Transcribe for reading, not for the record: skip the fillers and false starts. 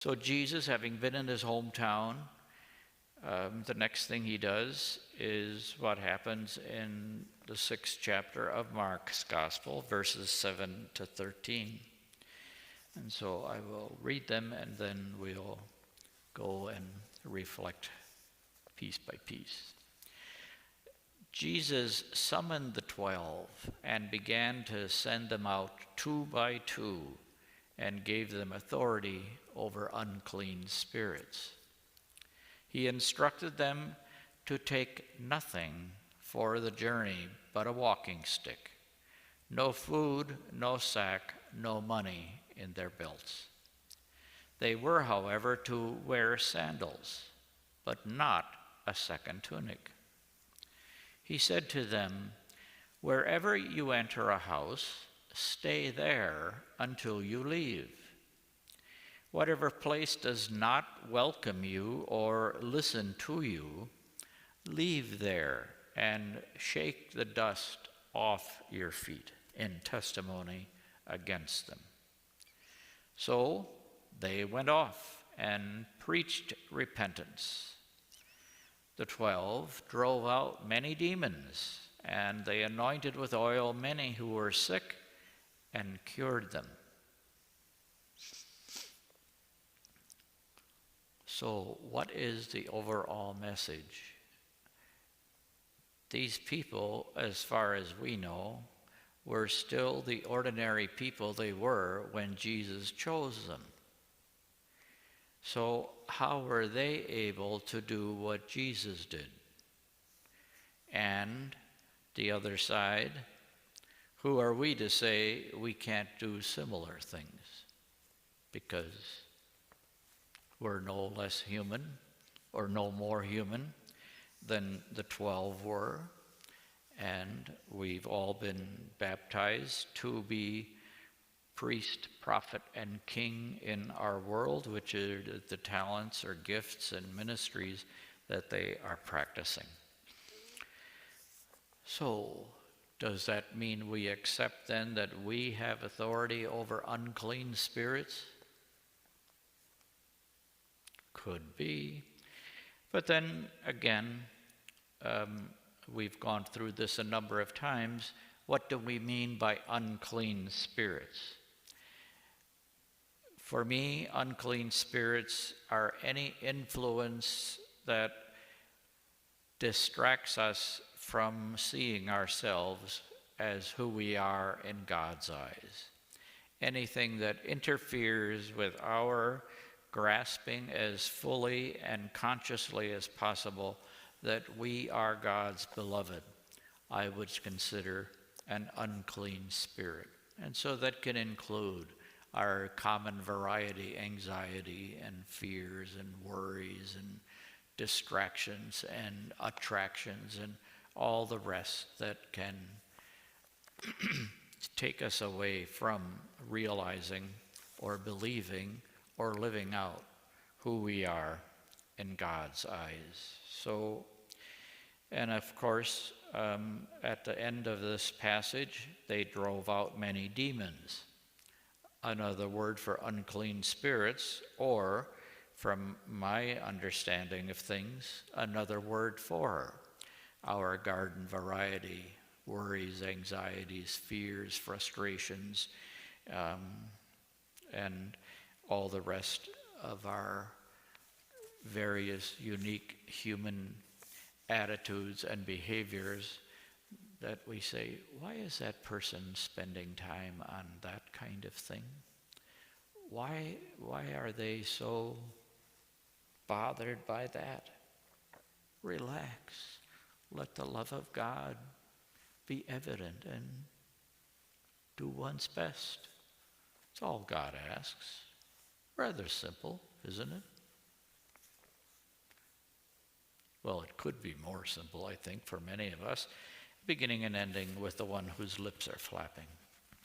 So Jesus, having been in his hometown, the next thing he does is what happens in the 6th chapter of Mark's Gospel, verses 7 to 13. And so I will read them, and then we'll go and reflect piece by piece. Jesus summoned the 12 and began to send them out 2 by 2 and gave them authority over unclean spirits. He instructed them to take nothing for the journey but a walking stick, no food, no sack, no money in their belts. They were, however, to wear sandals, but not a second tunic. He said to them, "Wherever you enter a house, stay there until you leave. Whatever place does not welcome you or listen to you, leave there and shake the dust off your feet in testimony against them." So they went off and preached repentance. The 12 drove out many demons, and they anointed with oil many who were sick and cured them. So, what is the overall message? These people, as far as we know, were still the ordinary people they were when Jesus chose them. So, how were they able to do what Jesus did? And the other side, who are we to say we can't do similar things? Because we're no less human or no more human than the 12 were, and we've all been baptized to be priest, prophet, and king in our world, which are the talents or gifts and ministries that they are practicing. So, does that mean we accept then that we have authority over unclean spirits? Could be. But then again, we've gone through this a number of times. What do we mean by unclean spirits? For me, unclean spirits are any influence that distracts us from seeing ourselves as who we are in God's eyes. Anything that interferes with our grasping as fully and consciously as possible that we are God's beloved, I would consider an unclean spirit. And so that can include our common variety, anxiety and fears and worries and distractions and attractions and all the rest that can take us away from realizing or believing or living out who we are in God's eyes. So, and of course, at the end of this passage, they drove out many demons. Another word for unclean spirits, or from my understanding of things, another word for our garden variety, worries, anxieties, fears, frustrations, and all the rest of our various unique human attitudes and behaviors that we say, why is that person spending time on that kind of thing? Why are they so bothered by that? Relax. Let the love of God be evident and do one's best. It's all God asks. Rather simple, isn't it? Well, it could be more simple, I think, for many of us, beginning and ending with the one whose lips are flapping.